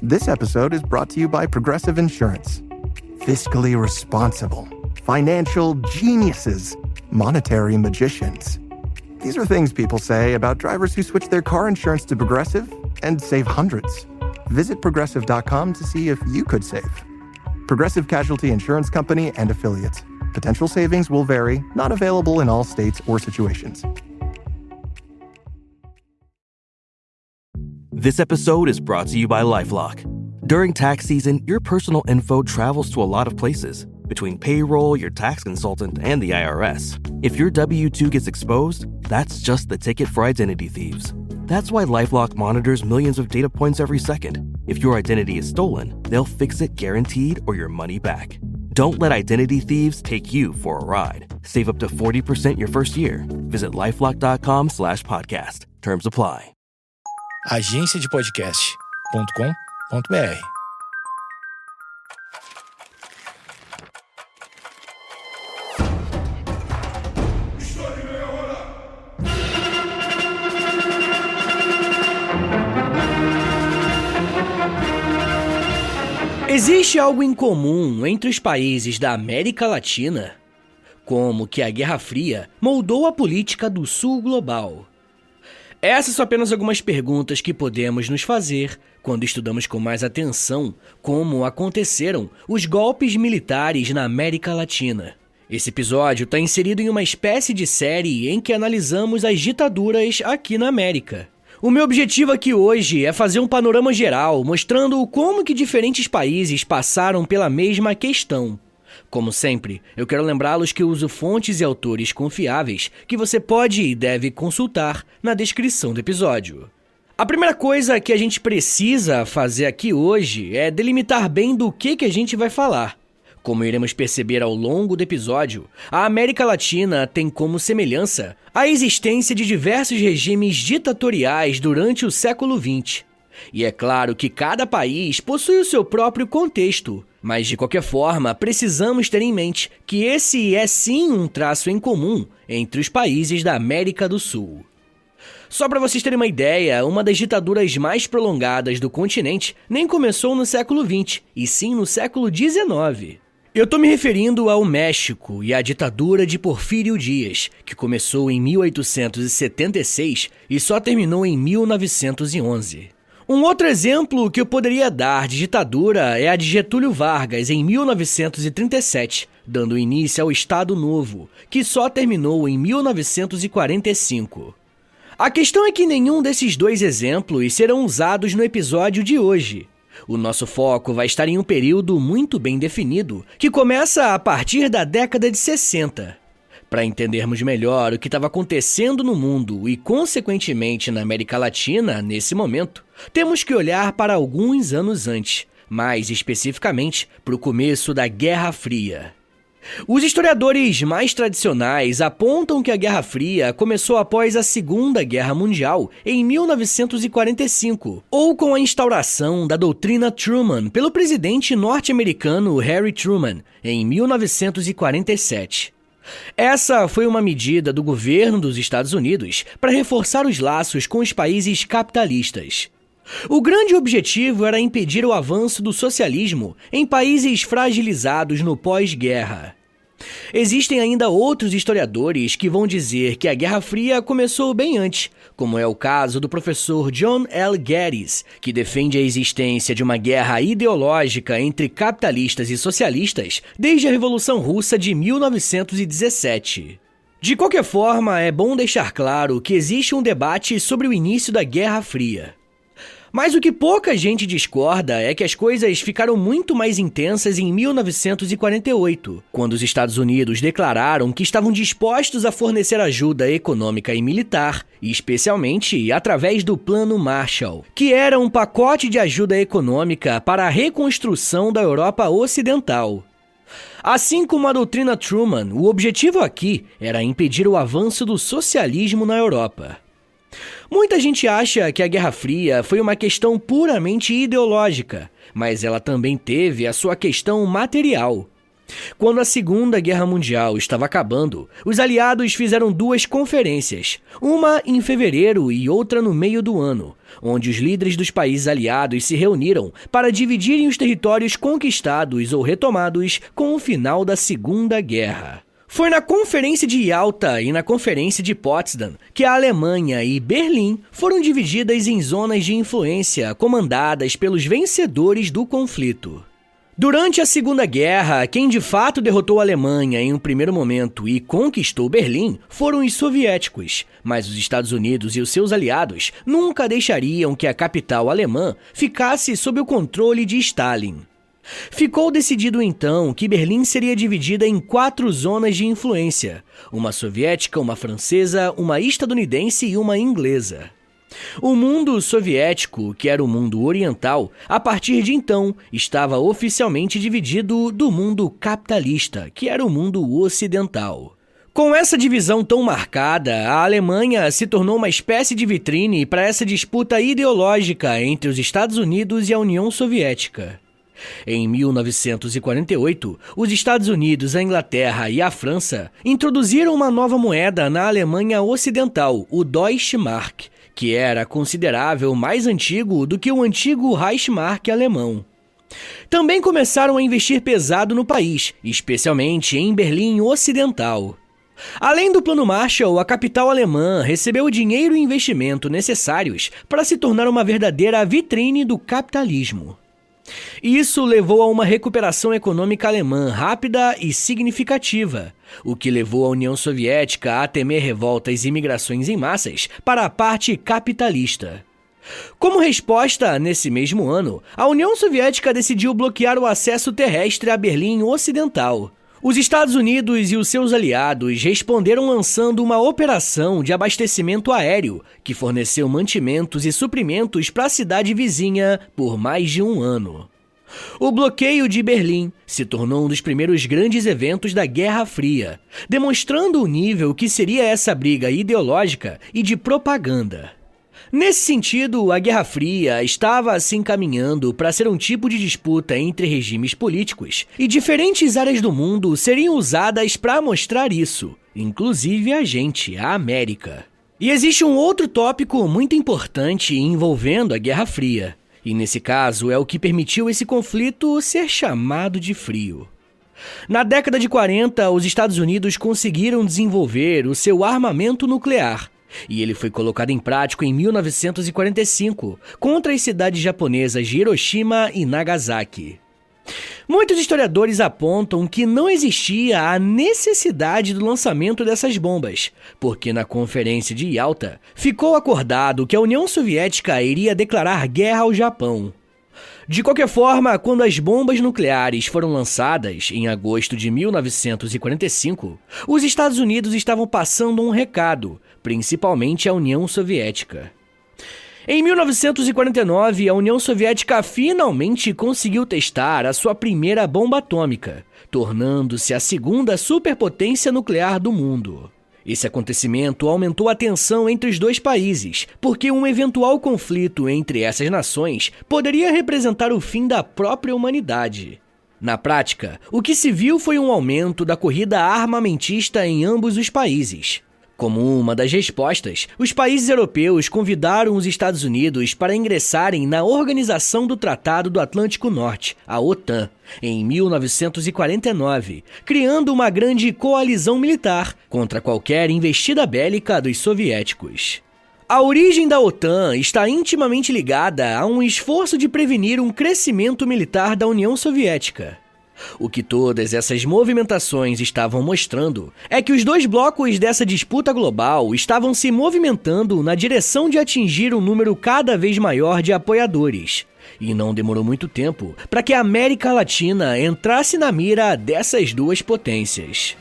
This episode is brought to you by Progressive Insurance. Fiscally responsible, financial geniuses, monetary magicians. These are things people say about drivers who switch their car insurance to Progressive and save hundreds. Visit Progressive.com to see if you could save. Progressive Casualty Insurance Company and Affiliates. Potential savings will vary, not available in all states or situations. This episode is brought to you by LifeLock. During tax season, your personal info travels to a lot of places. Between payroll, your tax consultant, and the IRS. If your W-2 gets exposed, that's just the ticket for identity thieves. That's why LifeLock monitors millions of data points every second. If your identity is stolen, they'll fix it guaranteed or your money back. Don't let identity thieves take you for a ride. Save up to 40% your first year. Visit LifeLock.com/podcast. Terms apply. agenciadepodcast.com.br. Existe algo em comum entre os países da América Latina, como que a Guerra Fria moldou a política do Sul global. Essas são apenas algumas perguntas que podemos nos fazer quando estudamos com mais atenção como aconteceram os golpes militares na América Latina. Esse episódio está inserido em uma espécie de série em que analisamos as ditaduras aqui na América. O meu objetivo aqui hoje é fazer um panorama geral, mostrando como que diferentes países passaram pela mesma questão. Como sempre, eu quero lembrá-los que eu uso fontes e autores confiáveis que você pode e deve consultar na descrição do episódio. A primeira coisa que a gente precisa fazer aqui hoje é delimitar bem do que a gente vai falar. Como iremos perceber ao longo do episódio, a América Latina tem como semelhança a existência de diversos regimes ditatoriais durante o século XX. E é claro que cada país possui o seu próprio contexto, mas de qualquer forma precisamos ter em mente que esse é sim um traço em comum entre os países da América do Sul. Só para vocês terem uma ideia, uma das ditaduras mais prolongadas do continente nem começou no século XX, e sim no século XIX. Eu tô me referindo ao México e à ditadura de Porfírio Dias, que começou em 1876 e só terminou em 1911. Um outro exemplo que eu poderia dar de ditadura é a de Getúlio Vargas em 1937, dando início ao Estado Novo, que só terminou em 1945. A questão é que nenhum desses dois exemplos serão usados no episódio de hoje. O nosso foco vai estar em um período muito bem definido, que começa a partir da década de 60. Para entendermos melhor o que estava acontecendo no mundo e, consequentemente, na América Latina nesse momento, temos que olhar para alguns anos antes, mais especificamente para o começo da Guerra Fria. Os historiadores mais tradicionais apontam que a Guerra Fria começou após a Segunda Guerra Mundial, em 1945, ou com a instauração da doutrina Truman pelo presidente norte-americano Harry Truman, em 1947. Essa foi uma medida do governo dos Estados Unidos para reforçar os laços com os países capitalistas. O grande objetivo era impedir o avanço do socialismo em países fragilizados no pós-guerra. Existem ainda outros historiadores que vão dizer que a Guerra Fria começou bem antes, como é o caso do professor John L. Geddes, que defende a existência de uma guerra ideológica entre capitalistas e socialistas desde a Revolução Russa de 1917. De qualquer forma, é bom deixar claro que existe um debate sobre o início da Guerra Fria. Mas o que pouca gente discorda é que as coisas ficaram muito mais intensas em 1948, quando os Estados Unidos declararam que estavam dispostos a fornecer ajuda econômica e militar, especialmente através do Plano Marshall, que era um pacote de ajuda econômica para a reconstrução da Europa Ocidental. Assim como a doutrina Truman, o objetivo aqui era impedir o avanço do socialismo na Europa. Muita gente acha que a Guerra Fria foi uma questão puramente ideológica, mas ela também teve a sua questão material. Quando a Segunda Guerra Mundial estava acabando, os aliados fizeram 2 conferências, uma em fevereiro e outra no meio do ano, onde os líderes dos países aliados se reuniram para dividirem os territórios conquistados ou retomados com o final da Segunda Guerra. Foi na Conferência de Yalta e na Conferência de Potsdam que a Alemanha e Berlim foram divididas em zonas de influência comandadas pelos vencedores do conflito. Durante a Segunda Guerra, quem de fato derrotou a Alemanha em um primeiro momento e conquistou Berlim foram os soviéticos, mas os Estados Unidos e os seus aliados nunca deixariam que a capital alemã ficasse sob o controle de Stalin. Ficou decidido então que Berlim seria dividida em 4 zonas de influência, uma soviética, uma francesa, uma estadunidense e uma inglesa. O mundo soviético, que era o mundo oriental, a partir de então, estava oficialmente dividido do mundo capitalista, que era o mundo ocidental. Com essa divisão tão marcada, a Alemanha se tornou uma espécie de vitrine para essa disputa ideológica entre os Estados Unidos e a União Soviética. Em 1948, os Estados Unidos, a Inglaterra e a França introduziram uma nova moeda na Alemanha Ocidental, o Deutsche Mark, que era considerável mais antigo do que o antigo Reichsmark alemão. Também começaram a investir pesado no país, especialmente em Berlim Ocidental. Além do Plano Marshall, a capital alemã recebeu o dinheiro e investimento necessários para se tornar uma verdadeira vitrine do capitalismo. Isso levou a uma recuperação econômica alemã rápida e significativa, o que levou a União Soviética a temer revoltas e migrações em massas para a parte capitalista. Como resposta, nesse mesmo ano, a União Soviética decidiu bloquear o acesso terrestre a Berlim Ocidental. Os Estados Unidos e os seus aliados responderam lançando uma operação de abastecimento aéreo que forneceu mantimentos e suprimentos para a cidade vizinha por mais de um ano. O bloqueio de Berlim se tornou um dos primeiros grandes eventos da Guerra Fria, demonstrando o nível que seria essa briga ideológica e de propaganda. Nesse sentido, a Guerra Fria estava se encaminhando para ser um tipo de disputa entre regimes políticos, e diferentes áreas do mundo seriam usadas para mostrar isso, inclusive a gente, a América. E existe um outro tópico muito importante envolvendo a Guerra Fria, e nesse caso é o que permitiu esse conflito ser chamado de frio. Na década de 40, os Estados Unidos conseguiram desenvolver o seu armamento nuclear, e ele foi colocado em prática em 1945 contra as cidades japonesas de Hiroshima e Nagasaki. Muitos historiadores apontam que não existia a necessidade do lançamento dessas bombas, porque na Conferência de Yalta ficou acordado que a União Soviética iria declarar guerra ao Japão. De qualquer forma, quando as bombas nucleares foram lançadas, em agosto de 1945, os Estados Unidos estavam passando um recado, principalmente à União Soviética. Em 1949, a União Soviética finalmente conseguiu testar a sua primeira bomba atômica, tornando-se a segunda superpotência nuclear do mundo. Esse acontecimento aumentou a tensão entre os dois países, porque um eventual conflito entre essas nações poderia representar o fim da própria humanidade. Na prática, o que se viu foi um aumento da corrida armamentista em ambos os países. Como uma das respostas, os países europeus convidaram os Estados Unidos para ingressarem na Organização do Tratado do Atlântico Norte, a OTAN, em 1949, criando uma grande coalizão militar contra qualquer investida bélica dos soviéticos. A origem da OTAN está intimamente ligada a um esforço de prevenir um crescimento militar da União Soviética. O que todas essas movimentações estavam mostrando é que os dois blocos dessa disputa global estavam se movimentando na direção de atingir um número cada vez maior de apoiadores. E não demorou muito tempo para que a América Latina entrasse na mira dessas duas potências.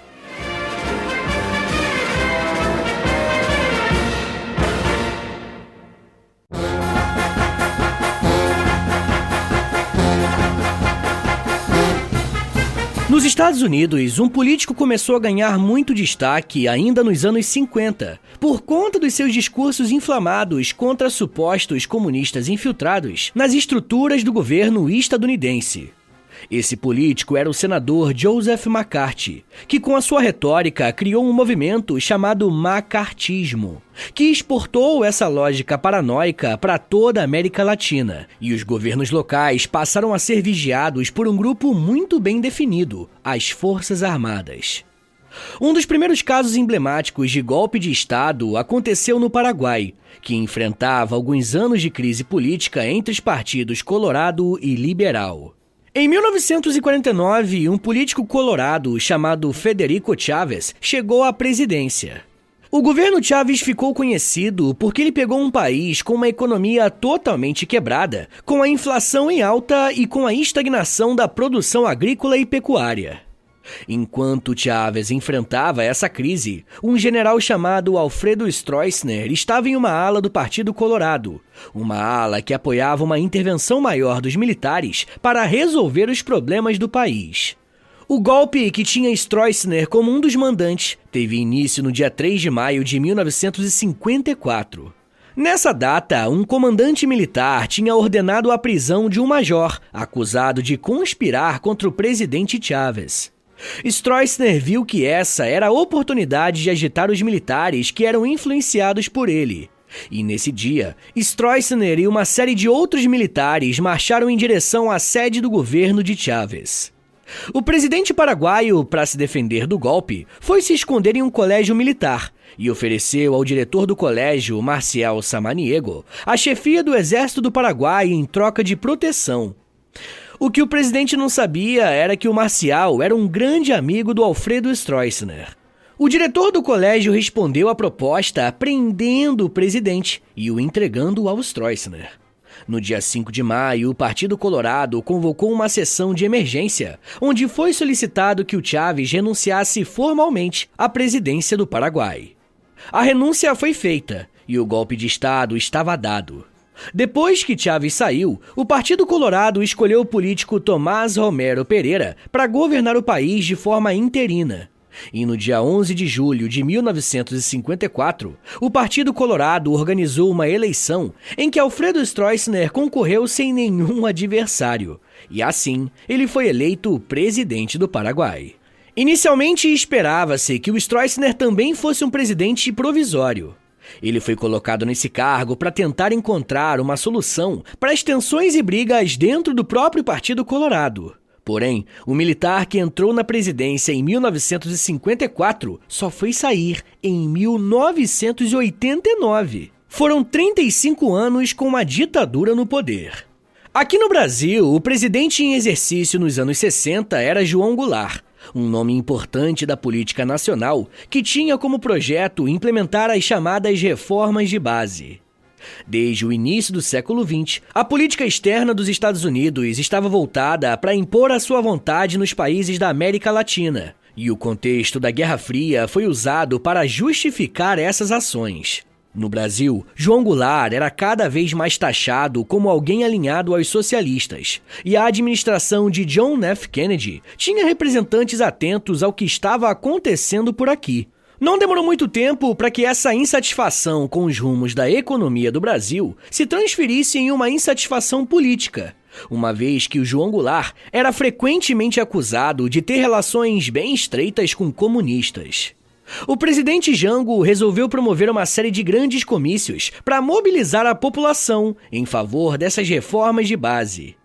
Nos Estados Unidos, um político começou a ganhar muito destaque ainda nos anos 50, por conta dos seus discursos inflamados contra supostos comunistas infiltrados nas estruturas do governo estadunidense. Esse político era o senador Joseph McCarthy, que com a sua retórica criou um movimento chamado macartismo, que exportou essa lógica paranoica para toda a América Latina, e os governos locais passaram a ser vigiados por um grupo muito bem definido, as Forças Armadas. Um dos primeiros casos emblemáticos de golpe de Estado aconteceu no Paraguai, que enfrentava alguns anos de crise política entre os partidos Colorado e Liberal. Em 1949, um político colorado chamado Federico Chávez chegou à presidência. O governo Chávez ficou conhecido porque ele pegou um país com uma economia totalmente quebrada, com a inflação em alta e com a estagnação da produção agrícola e pecuária. Enquanto Chávez enfrentava essa crise, um general chamado Alfredo Stroessner estava em uma ala do Partido Colorado, uma ala que apoiava uma intervenção maior dos militares para resolver os problemas do país. O golpe, que tinha Stroessner como um dos mandantes, teve início no dia 3 de maio de 1954. Nessa data, um comandante militar tinha ordenado a prisão de um major, acusado de conspirar contra o presidente Chávez. Stroessner viu que essa era a oportunidade de agitar os militares que eram influenciados por ele. E nesse dia, Stroessner e uma série de outros militares marcharam em direção à sede do governo de Chávez. O presidente paraguaio, para se defender do golpe, foi se esconder em um colégio militar e ofereceu ao diretor do colégio, Marcial Samaniego, a chefia do exército do Paraguai em troca de proteção. O que o presidente não sabia era que o Marcial era um grande amigo do Alfredo Stroessner. O diretor do colégio respondeu à proposta prendendo o presidente e o entregando ao Stroessner. No dia 5 de maio, o Partido Colorado convocou uma sessão de emergência, onde foi solicitado que o Chávez renunciasse formalmente à presidência do Paraguai. A renúncia foi feita e o golpe de Estado estava dado. Depois que Chávez saiu, o Partido Colorado escolheu o político Tomás Romero Pereira para governar o país de forma interina. E no dia 11 de julho de 1954, o Partido Colorado organizou uma eleição em que Alfredo Stroessner concorreu sem nenhum adversário. E assim, ele foi eleito presidente do Paraguai. Inicialmente esperava-se que o Stroessner também fosse um presidente provisório. Ele foi colocado nesse cargo para tentar encontrar uma solução para as tensões e brigas dentro do próprio Partido Colorado. Porém, o militar que entrou na presidência em 1954 só foi sair em 1989. Foram 35 anos com uma ditadura no poder. Aqui no Brasil, o presidente em exercício nos anos 60 era João Goulart, um nome importante da política nacional que tinha como projeto implementar as chamadas reformas de base. Desde o início do século XX, a política externa dos Estados Unidos estava voltada para impor a sua vontade nos países da América Latina, e o contexto da Guerra Fria foi usado para justificar essas ações. No Brasil, João Goulart era cada vez mais taxado como alguém alinhado aos socialistas, e a administração de John F. Kennedy tinha representantes atentos ao que estava acontecendo por aqui. Não demorou muito tempo para que essa insatisfação com os rumos da economia do Brasil se transferisse em uma insatisfação política, uma vez que o João Goulart era frequentemente acusado de ter relações bem estreitas com comunistas. O presidente Jango resolveu promover uma série de grandes comícios para mobilizar a população em favor dessas reformas de base.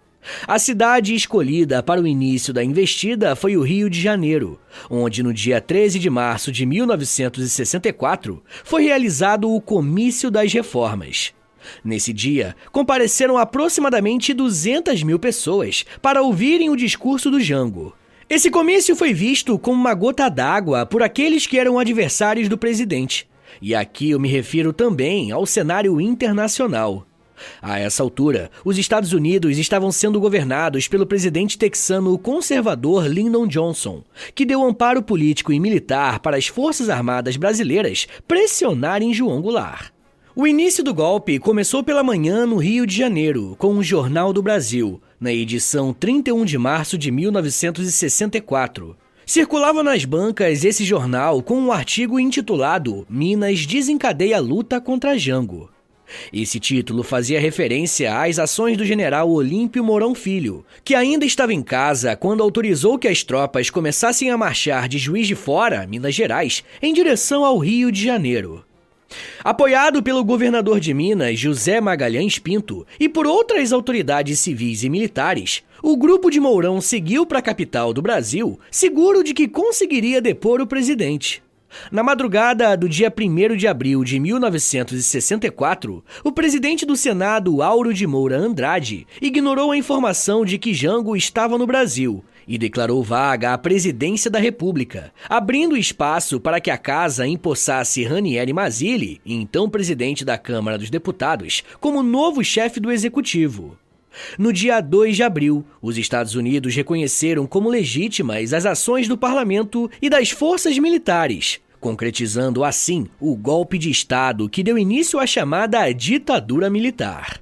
A cidade escolhida para o início da investida foi o Rio de Janeiro, onde no dia 13 de março de 1964 foi realizado o Comício das Reformas. Nesse dia, compareceram aproximadamente 200 mil pessoas para ouvirem o discurso do Jango. Esse comício foi visto como uma gota d'água por aqueles que eram adversários do presidente. E aqui eu me refiro também ao cenário internacional. A essa altura, os Estados Unidos estavam sendo governados pelo presidente texano conservador Lyndon Johnson, que deu amparo político e militar para as Forças Armadas brasileiras pressionarem João Goulart. O início do golpe começou pela manhã no Rio de Janeiro, com o Jornal do Brasil, na edição 31 de março de 1964. Circulava nas bancas esse jornal com um artigo intitulado Minas desencadeia a luta contra Jango. Esse título fazia referência às ações do general Olímpio Mourão Filho, que ainda estava em casa quando autorizou que as tropas começassem a marchar de Juiz de Fora, Minas Gerais, em direção ao Rio de Janeiro. Apoiado pelo governador de Minas, José Magalhães Pinto, e por outras autoridades civis e militares, o grupo de Mourão seguiu para a capital do Brasil, seguro de que conseguiria depor o presidente. Na madrugada do dia 1º de abril de 1964, o presidente do Senado, Auro de Moura Andrade, ignorou a informação de que Jango estava no Brasil e declarou vaga a presidência da República, abrindo espaço para que a casa empossasse Ranieri Mazzilli, então presidente da Câmara dos Deputados, como novo chefe do Executivo. No dia 2 de abril, os Estados Unidos reconheceram como legítimas as ações do parlamento e das forças militares, concretizando assim o golpe de Estado que deu início à chamada ditadura militar.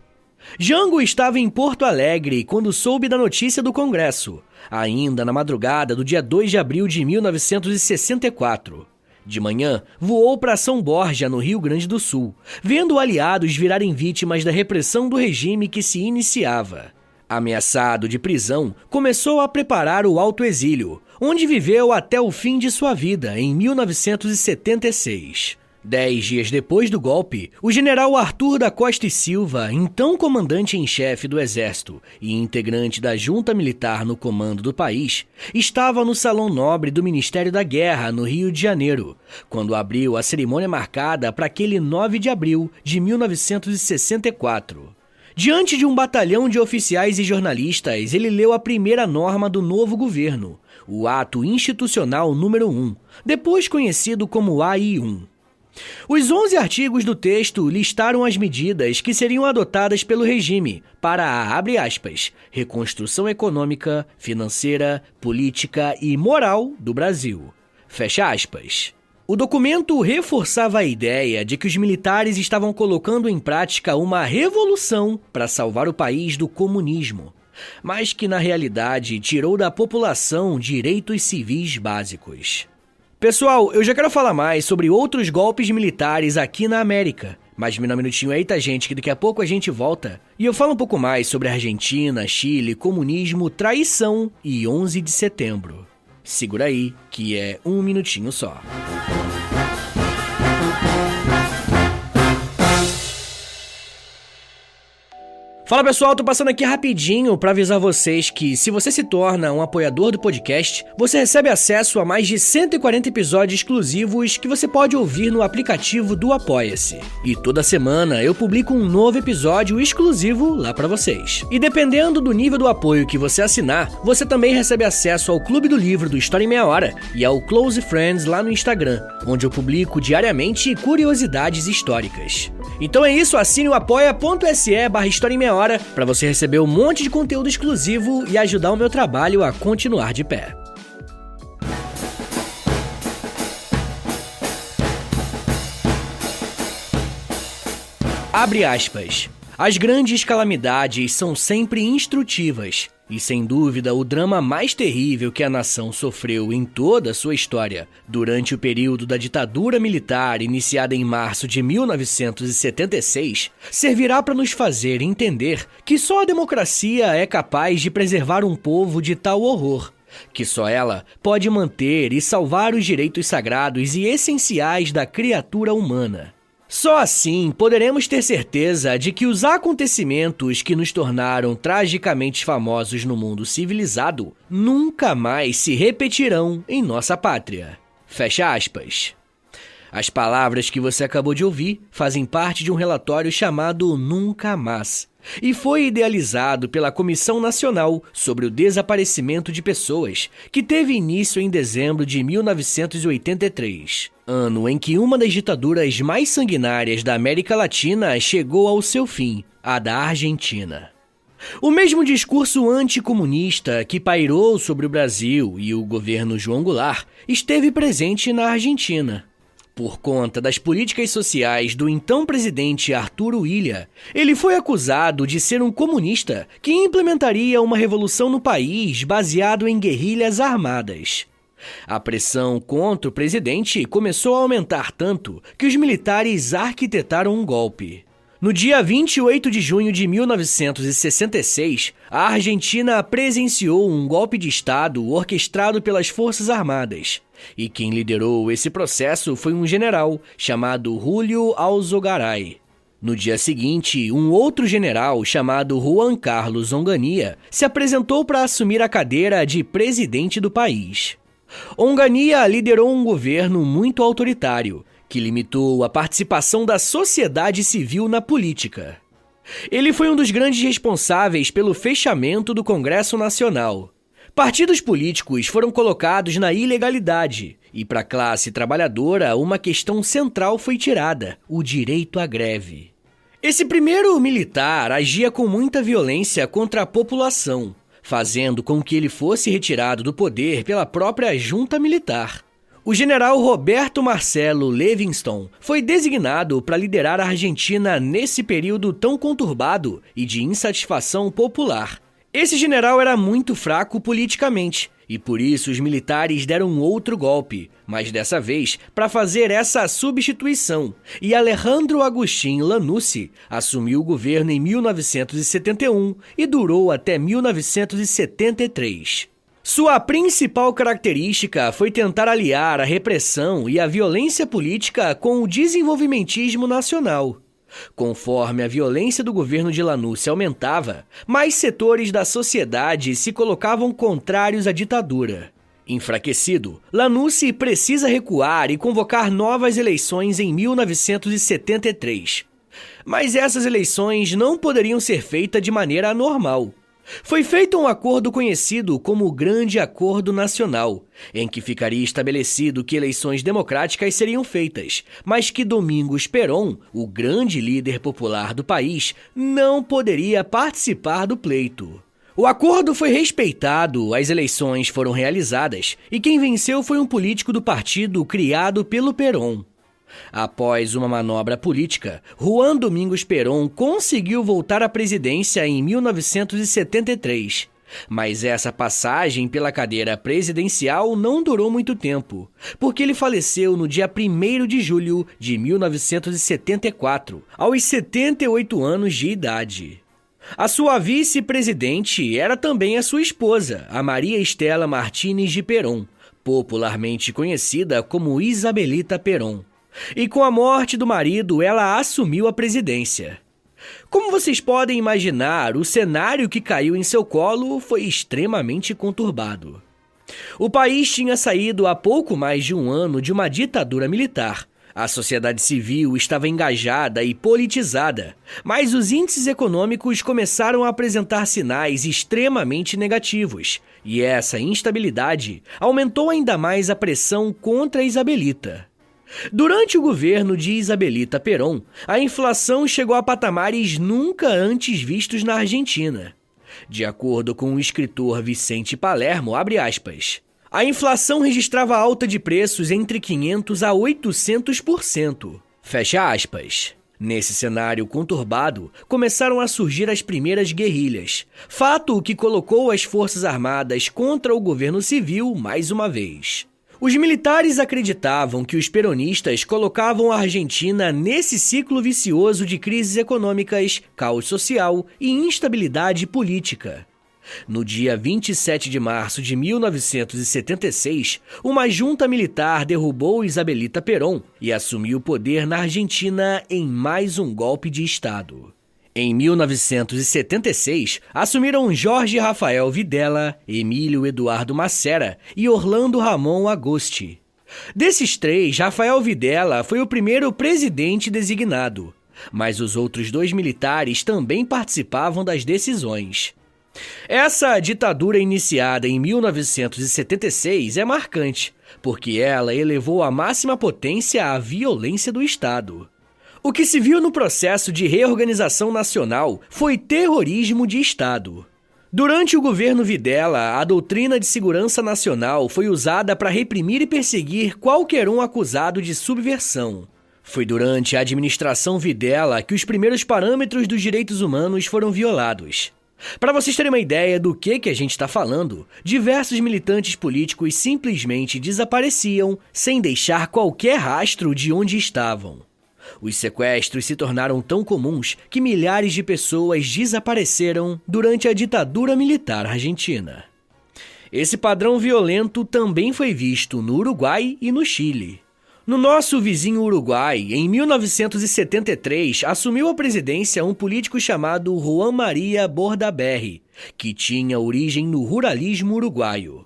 Jango estava em Porto Alegre quando soube da notícia do Congresso, ainda na madrugada do dia 2 de abril de 1964. De manhã, voou para São Borja, no Rio Grande do Sul, vendo aliados virarem vítimas da repressão do regime que se iniciava. Ameaçado de prisão, começou a preparar o autoexílio, onde viveu até o fim de sua vida, em 1976. 10 dias depois do golpe, o general Arthur da Costa e Silva, então comandante em chefe do Exército e integrante da junta militar no comando do país, estava no Salão Nobre do Ministério da Guerra, no Rio de Janeiro, quando abriu a cerimônia marcada para aquele 9 de abril de 1964. Diante de um batalhão de oficiais e jornalistas, ele leu a primeira norma do novo governo, o Ato Institucional número 1, depois conhecido como AI-1. Os 11 artigos do texto listaram as medidas que seriam adotadas pelo regime para a, abre aspas, reconstrução econômica, financeira, política e moral do Brasil. Fecha aspas. O documento reforçava a ideia de que os militares estavam colocando em prática uma revolução para salvar o país do comunismo, mas que na realidade tirou da população direitos civis básicos. Pessoal, eu já quero falar mais sobre outros golpes militares aqui na América, mas me dá um minutinho aí, tá, gente, que daqui a pouco a gente volta e eu falo um pouco mais sobre Argentina, Chile, comunismo, traição e 11 de setembro. Segura aí, que é um minutinho só. Fala pessoal, tô passando aqui rapidinho para avisar vocês que se você se torna um apoiador do podcast, você recebe acesso a mais de 140 episódios exclusivos que você pode ouvir no aplicativo do Apoia-se. E toda semana eu publico um novo episódio exclusivo lá para vocês. E dependendo do nível do apoio que você assinar, você também recebe acesso ao Clube do Livro do História em Meia Hora e ao Close Friends lá no Instagram, onde eu publico diariamente curiosidades históricas. Então é isso, assine o apoia.se/História em Meia Hora para você receber um monte de conteúdo exclusivo e ajudar o meu trabalho a continuar de pé. Abre aspas. As grandes calamidades são sempre instrutivas, e sem dúvida o drama mais terrível que a nação sofreu em toda a sua história, durante o período da ditadura militar iniciada em março de 1976, servirá para nos fazer entender que só a democracia é capaz de preservar um povo de tal horror, que só ela pode manter e salvar os direitos sagrados e essenciais da criatura humana. Só assim poderemos ter certeza de que os acontecimentos que nos tornaram tragicamente famosos no mundo civilizado nunca mais se repetirão em nossa pátria. Fecha aspas. As palavras que você acabou de ouvir fazem parte de um relatório chamado Nunca Mais, e foi idealizado pela Comissão Nacional sobre o Desaparecimento de Pessoas, que teve início em dezembro de 1983, ano em que uma das ditaduras mais sanguinárias da América Latina chegou ao seu fim, a da Argentina. O mesmo discurso anticomunista que pairou sobre o Brasil e o governo João Goulart esteve presente na Argentina. Por conta das políticas sociais do então presidente Arturo Illia, ele foi acusado de ser um comunista que implementaria uma revolução no país baseado em guerrilhas armadas. A pressão contra o presidente começou a aumentar tanto que os militares arquitetaram um golpe. No dia 28 de junho de 1966, a Argentina presenciou um golpe de Estado orquestrado pelas Forças Armadas. E quem liderou esse processo foi um general chamado Julio Alzogaray. No dia seguinte, um outro general chamado Juan Carlos Onganía se apresentou para assumir a cadeira de presidente do país. Onganía liderou um governo muito autoritário, que limitou a participação da sociedade civil na política. Ele foi um dos grandes responsáveis pelo fechamento do Congresso Nacional. Partidos políticos foram colocados na ilegalidade e, para a classe trabalhadora, uma questão central foi tirada: o direito à greve. Esse primeiro militar agia com muita violência contra a população, fazendo com que ele fosse retirado do poder pela própria junta militar. O general Roberto Marcelo Levingston foi designado para liderar a Argentina nesse período tão conturbado e de insatisfação popular. Esse general era muito fraco politicamente e por isso os militares deram outro golpe, mas dessa vez para fazer essa substituição. E Alejandro Agustín Lanusse assumiu o governo em 1971 e durou até 1973. Sua principal característica foi tentar aliar a repressão e a violência política com o desenvolvimentismo nacional. Conforme a violência do governo de Lanusse aumentava, mais setores da sociedade se colocavam contrários à ditadura. Enfraquecido, Lanusse precisa recuar e convocar novas eleições em 1973. Mas essas eleições não poderiam ser feitas de maneira normal. Foi feito um acordo conhecido como o Grande Acordo Nacional, em que ficaria estabelecido que eleições democráticas seriam feitas, mas que Domingos Perón, o grande líder popular do país, não poderia participar do pleito. O acordo foi respeitado, as eleições foram realizadas e quem venceu foi um político do partido criado pelo Perón. Após uma manobra política, Juan Domingos Perón conseguiu voltar à presidência em 1973. Mas essa passagem pela cadeira presidencial não durou muito tempo, porque ele faleceu no dia 1º de julho de 1974, aos 78 anos de idade. A sua vice-presidente era também a sua esposa, a Maria Estela Martínez de Perón, popularmente conhecida como Isabelita Perón. E com a morte do marido, ela assumiu a presidência. Como vocês podem imaginar, o cenário que caiu em seu colo foi extremamente conturbado. O país tinha saído há pouco mais de um ano de uma ditadura militar. A sociedade civil estava engajada e politizada, mas os índices econômicos começaram a apresentar sinais extremamente negativos, e essa instabilidade aumentou ainda mais a pressão contra a Isabelita. Durante o governo de Isabelita Perón, a inflação chegou a patamares nunca antes vistos na Argentina. De acordo com o escritor Vicente Palermo, abre aspas, a inflação registrava alta de preços entre 500% a 800%. Fecha aspas. Nesse cenário conturbado, começaram a surgir as primeiras guerrilhas, fato que colocou as Forças Armadas contra o governo civil mais uma vez. Os militares acreditavam que os peronistas colocavam a Argentina nesse ciclo vicioso de crises econômicas, caos social e instabilidade política. No dia 27 de março de 1976, uma junta militar derrubou Isabelita Perón e assumiu o poder na Argentina em mais um golpe de Estado. Em 1976, assumiram Jorge Rafael Videla, Emílio Eduardo Macera e Orlando Ramon Agosti. Desses três, Rafael Videla foi o primeiro presidente designado, mas os outros dois militares também participavam das decisões. Essa ditadura iniciada em 1976 é marcante, porque ela elevou à máxima potência a violência do Estado. O que se viu no processo de reorganização nacional foi terrorismo de Estado. Durante o governo Videla, a doutrina de segurança nacional foi usada para reprimir e perseguir qualquer um acusado de subversão. Foi durante a administração Videla que os primeiros parâmetros dos direitos humanos foram violados. Para vocês terem uma ideia do que a gente está falando, diversos militantes políticos simplesmente desapareciam sem deixar qualquer rastro de onde estavam. Os sequestros se tornaram tão comuns que milhares de pessoas desapareceram durante a ditadura militar argentina. Esse padrão violento também foi visto no Uruguai e no Chile. No nosso vizinho Uruguai, em 1973, assumiu a presidência um político chamado Juan María Bordaberry, que tinha origem no ruralismo uruguaio.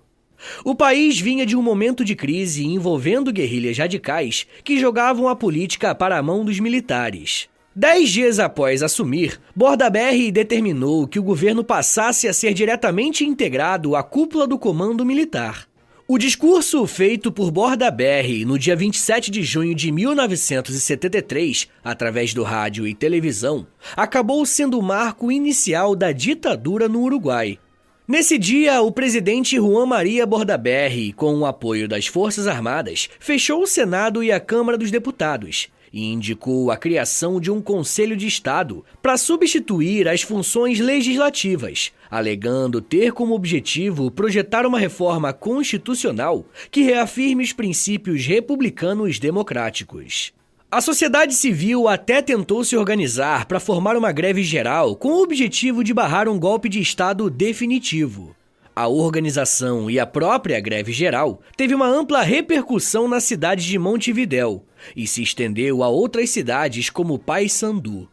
O país vinha de um momento de crise envolvendo guerrilhas radicais que jogavam a política para a mão dos militares. 10 dias após assumir, Bordaberry determinou que o governo passasse a ser diretamente integrado à cúpula do comando militar. O discurso feito por Bordaberry no dia 27 de junho de 1973, através do rádio e televisão, acabou sendo o marco inicial da ditadura no Uruguai. Nesse dia, o presidente Juan María Bordaberry, com o apoio das Forças Armadas, fechou o Senado e a Câmara dos Deputados e indicou a criação de um Conselho de Estado para substituir as funções legislativas, alegando ter como objetivo projetar uma reforma constitucional que reafirme os princípios republicanos democráticos. A sociedade civil até tentou se organizar para formar uma greve geral com o objetivo de barrar um golpe de Estado definitivo. A organização e a própria greve geral teve uma ampla repercussão na cidade de Montevidéu e se estendeu a outras cidades como Paysandú.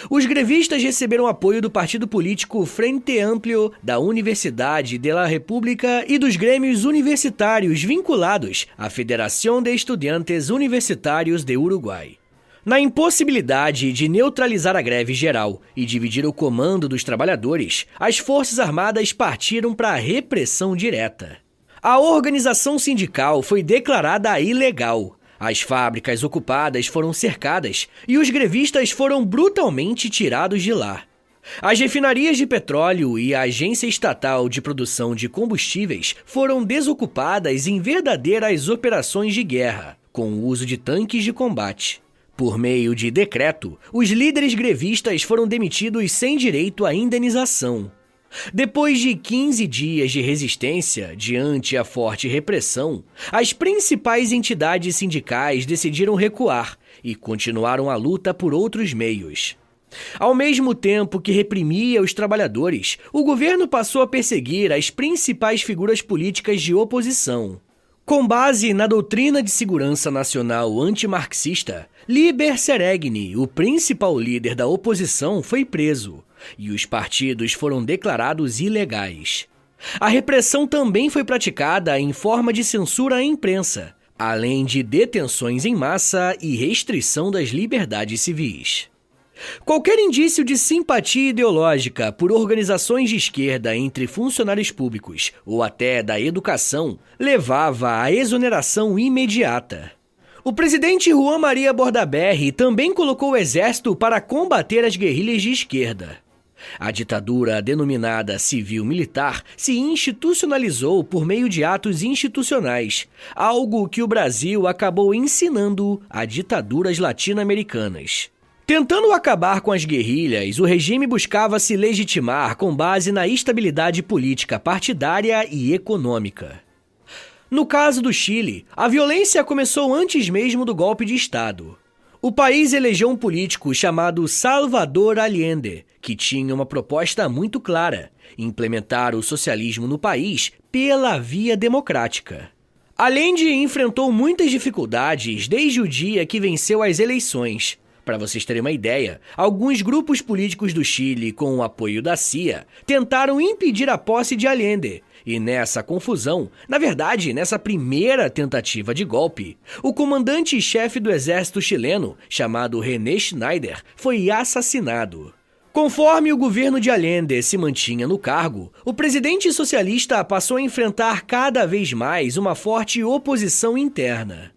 Os grevistas receberam apoio do partido político Frente Amplio, da Universidade de la República e dos grêmios universitários vinculados à Federación de Estudiantes Universitarios de Uruguai. Na impossibilidade de neutralizar a greve geral e dividir o comando dos trabalhadores, as Forças Armadas partiram para a repressão direta. A organização sindical foi declarada ilegal. As fábricas ocupadas foram cercadas e os grevistas foram brutalmente tirados de lá. As refinarias de petróleo e a Agência Estatal de Produção de Combustíveis foram desocupadas em verdadeiras operações de guerra, com o uso de tanques de combate. Por meio de decreto, os líderes grevistas foram demitidos sem direito à indenização. Depois de 15 dias de resistência diante a forte repressão, as principais entidades sindicais decidiram recuar e continuaram a luta por outros meios. Ao mesmo tempo que reprimia os trabalhadores, o governo passou a perseguir as principais figuras políticas de oposição. Com base na doutrina de segurança nacional antimarxista, Liber Seregni, o principal líder da oposição, foi preso e os partidos foram declarados ilegais. A repressão também foi praticada em forma de censura à imprensa, além de detenções em massa e restrição das liberdades civis. Qualquer indício de simpatia ideológica por organizações de esquerda entre funcionários públicos ou até da educação levava à exoneração imediata. O presidente Juan María Bordaberry também colocou o exército para combater as guerrilhas de esquerda. A ditadura denominada civil-militar se institucionalizou por meio de atos institucionais, algo que o Brasil acabou ensinando a ditaduras latino-americanas. Tentando acabar com as guerrilhas, o regime buscava se legitimar com base na estabilidade política partidária e econômica. No caso do Chile, a violência começou antes mesmo do golpe de Estado. O país elegeu um político chamado Salvador Allende, que tinha uma proposta muito clara: implementar o socialismo no país pela via democrática. Allende enfrentou muitas dificuldades desde o dia que venceu as eleições. Para vocês terem uma ideia, alguns grupos políticos do Chile, com o apoio da CIA, tentaram impedir a posse de Allende. E nessa confusão, na verdade, nessa primeira tentativa de golpe, o comandante-chefe do exército chileno, chamado René Schneider, foi assassinado. Conforme o governo de Allende se mantinha no cargo, o presidente socialista passou a enfrentar cada vez mais uma forte oposição interna.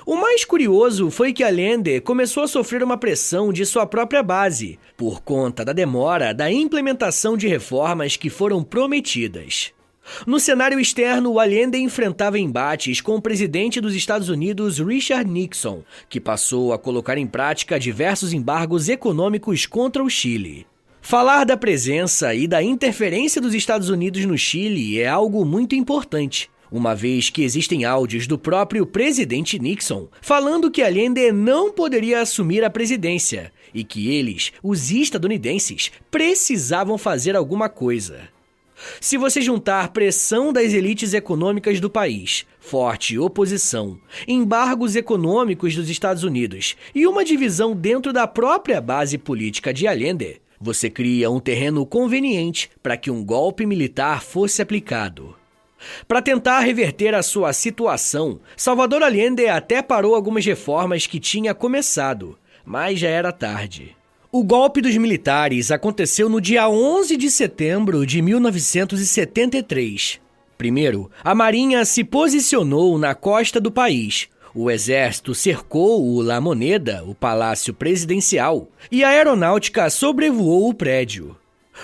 O mais curioso foi que Allende começou a sofrer uma pressão de sua própria base, por conta da demora da implementação de reformas que foram prometidas. No cenário externo, Allende enfrentava embates com o presidente dos Estados Unidos, Richard Nixon, que passou a colocar em prática diversos embargos econômicos contra o Chile. Falar da presença e da interferência dos Estados Unidos no Chile é algo muito importante, uma vez que existem áudios do próprio presidente Nixon falando que Allende não poderia assumir a presidência e que eles, os estadunidenses, precisavam fazer alguma coisa. Se você juntar pressão das elites econômicas do país, forte oposição, embargos econômicos dos Estados Unidos e uma divisão dentro da própria base política de Allende, você cria um terreno conveniente para que um golpe militar fosse aplicado. Para tentar reverter a sua situação, Salvador Allende até parou algumas reformas que tinha começado, mas já era tarde. O golpe dos militares aconteceu no dia 11 de setembro de 1973. Primeiro, a Marinha se posicionou na costa do país. O exército cercou o La Moneda, o palácio presidencial, e a aeronáutica sobrevoou o prédio.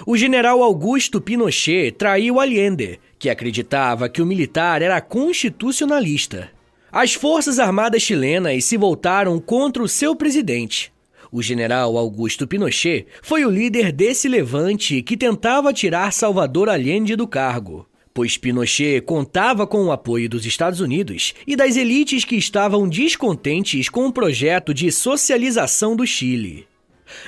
O general Augusto Pinochet traiu Allende, que acreditava que o militar era constitucionalista. As forças armadas chilenas se voltaram contra o seu presidente. O general Augusto Pinochet foi o líder desse levante que tentava tirar Salvador Allende do cargo, pois Pinochet contava com o apoio dos Estados Unidos e das elites que estavam descontentes com o projeto de socialização do Chile.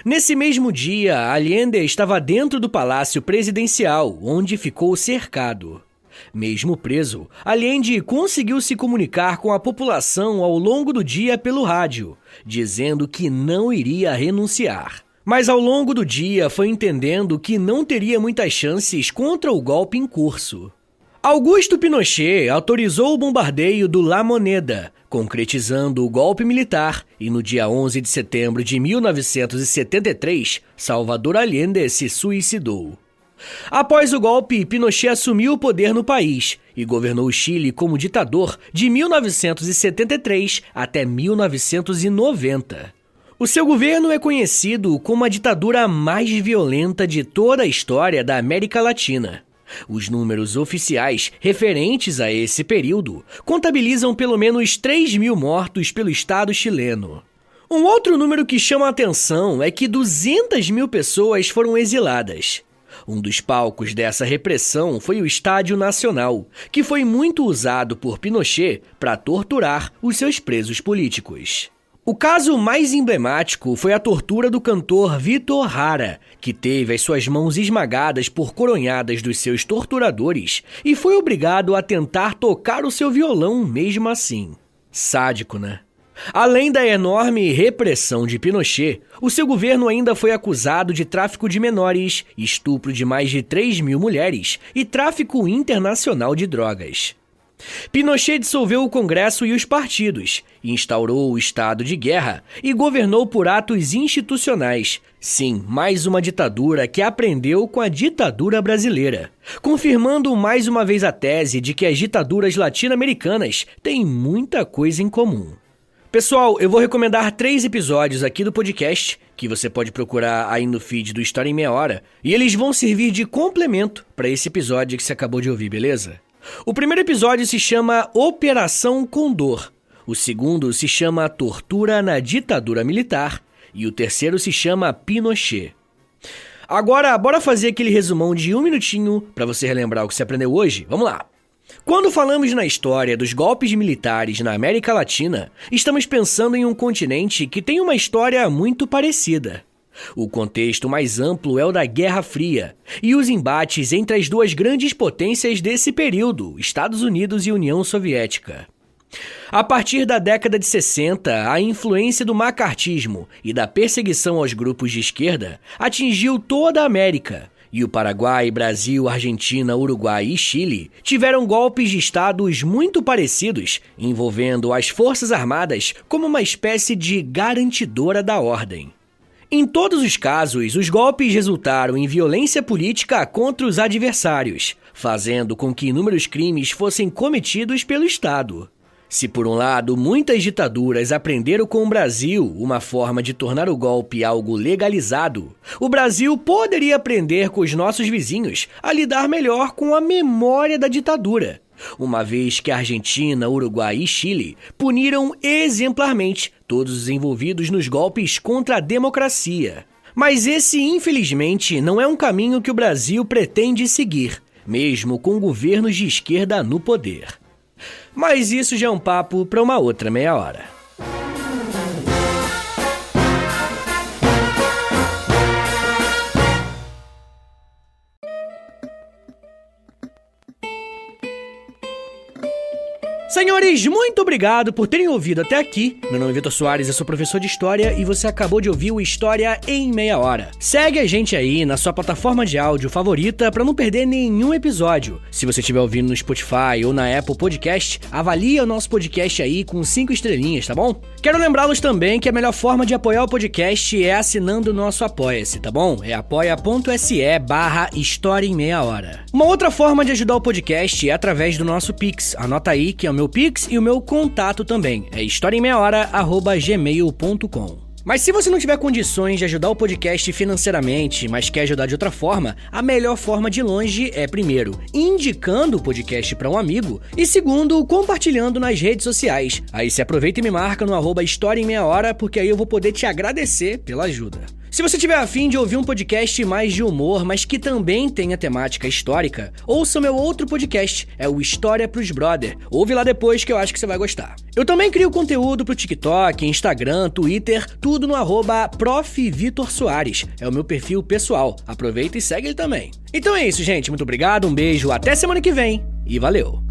Nesse mesmo dia, Allende estava dentro do Palácio Presidencial, onde ficou cercado. Mesmo preso, Allende conseguiu se comunicar com a população ao longo do dia pelo rádio, dizendo que não iria renunciar. Mas ao longo do dia foi entendendo que não teria muitas chances contra o golpe em curso. Augusto Pinochet autorizou o bombardeio do La Moneda, concretizando o golpe militar, e no dia 11 de setembro de 1973, Salvador Allende se suicidou. Após o golpe, Pinochet assumiu o poder no país e governou o Chile como ditador de 1973 até 1990. O seu governo é conhecido como a ditadura mais violenta de toda a história da América Latina. Os números oficiais referentes a esse período contabilizam pelo menos 3.000 mortos pelo Estado chileno. Um outro número que chama a atenção é que 200.000 pessoas foram exiladas. Um dos palcos dessa repressão foi o Estádio Nacional, que foi muito usado por Pinochet para torturar os seus presos políticos. O caso mais emblemático foi a tortura do cantor Vítor Jara, que teve as suas mãos esmagadas por coronhadas dos seus torturadores e foi obrigado a tentar tocar o seu violão mesmo assim. Sádico, né? Além da enorme repressão de Pinochet, o seu governo ainda foi acusado de tráfico de menores, estupro de mais de 3.000 mulheres e tráfico internacional de drogas. Pinochet dissolveu o Congresso e os partidos, instaurou o estado de guerra e governou por atos institucionais. Sim, mais uma ditadura que aprendeu com a ditadura brasileira, confirmando mais uma vez a tese de que as ditaduras latino-americanas têm muita coisa em comum. Pessoal, eu vou recomendar 3 episódios aqui do podcast, que você pode procurar aí no feed do História em Meia Hora, e eles vão servir de complemento para esse episódio que você acabou de ouvir, beleza? O primeiro episódio se chama Operação Condor, o segundo se chama Tortura na Ditadura Militar e o terceiro se chama Pinochet. Agora, bora fazer aquele resumão de 1 minutinho para você relembrar o que você aprendeu hoje? Vamos lá! Quando falamos na história dos golpes militares na América Latina, estamos pensando em um continente que tem uma história muito parecida. O contexto mais amplo é o da Guerra Fria e os embates entre as duas grandes potências desse período, Estados Unidos e União Soviética. A partir da década de 60, a influência do macartismo e da perseguição aos grupos de esquerda atingiu toda a América, e o Paraguai, Brasil, Argentina, Uruguai e Chile tiveram golpes de estados muito parecidos, envolvendo as Forças Armadas como uma espécie de garantidora da ordem. Em todos os casos, os golpes resultaram em violência política contra os adversários, fazendo com que inúmeros crimes fossem cometidos pelo Estado. Se por um lado muitas ditaduras aprenderam com o Brasil uma forma de tornar o golpe algo legalizado, o Brasil poderia aprender com os nossos vizinhos a lidar melhor com a memória da ditadura, uma vez que a Argentina, Uruguai e Chile puniram exemplarmente todos os envolvidos nos golpes contra a democracia. Mas esse, infelizmente, não é um caminho que o Brasil pretende seguir, mesmo com governos de esquerda no poder. Mas isso já é um papo para uma outra meia hora. Senhores, muito obrigado por terem ouvido até aqui. Meu nome é Vitor Soares, eu sou professor de História e você acabou de ouvir o História em Meia Hora. Segue a gente aí na sua plataforma de áudio favorita para não perder nenhum episódio. Se você estiver ouvindo no Spotify ou na Apple Podcast, avalia o nosso podcast aí com 5 estrelinhas, tá bom? Quero lembrá-los também que a melhor forma de apoiar o podcast é assinando o nosso Apoia-se, tá bom? É apoia.se/História em Meia Hora. Uma outra forma de ajudar o podcast é através do nosso Pix. Anota aí que é o meu Pix e o meu contato também. É historiaemmeiahora@gmail.com. Mas se você não tiver condições de ajudar o podcast financeiramente, mas quer ajudar de outra forma, a melhor forma de longe é, primeiro, indicando o podcast para um amigo e, segundo, compartilhando nas redes sociais. Aí se aproveita e me marca no @História em Meia Hora, porque aí eu vou poder te agradecer pela ajuda. Se você tiver afim de ouvir um podcast mais de humor, mas que também tenha temática histórica, ouça meu outro podcast, é o História pros Brother. Ouve lá depois que eu acho que você vai gostar. Eu também crio conteúdo pro TikTok, Instagram, Twitter, tudo no @Prof. Vitor Soares. É o meu perfil pessoal. Aproveita e segue ele também. Então é isso, gente. Muito obrigado, um beijo, até semana que vem e valeu!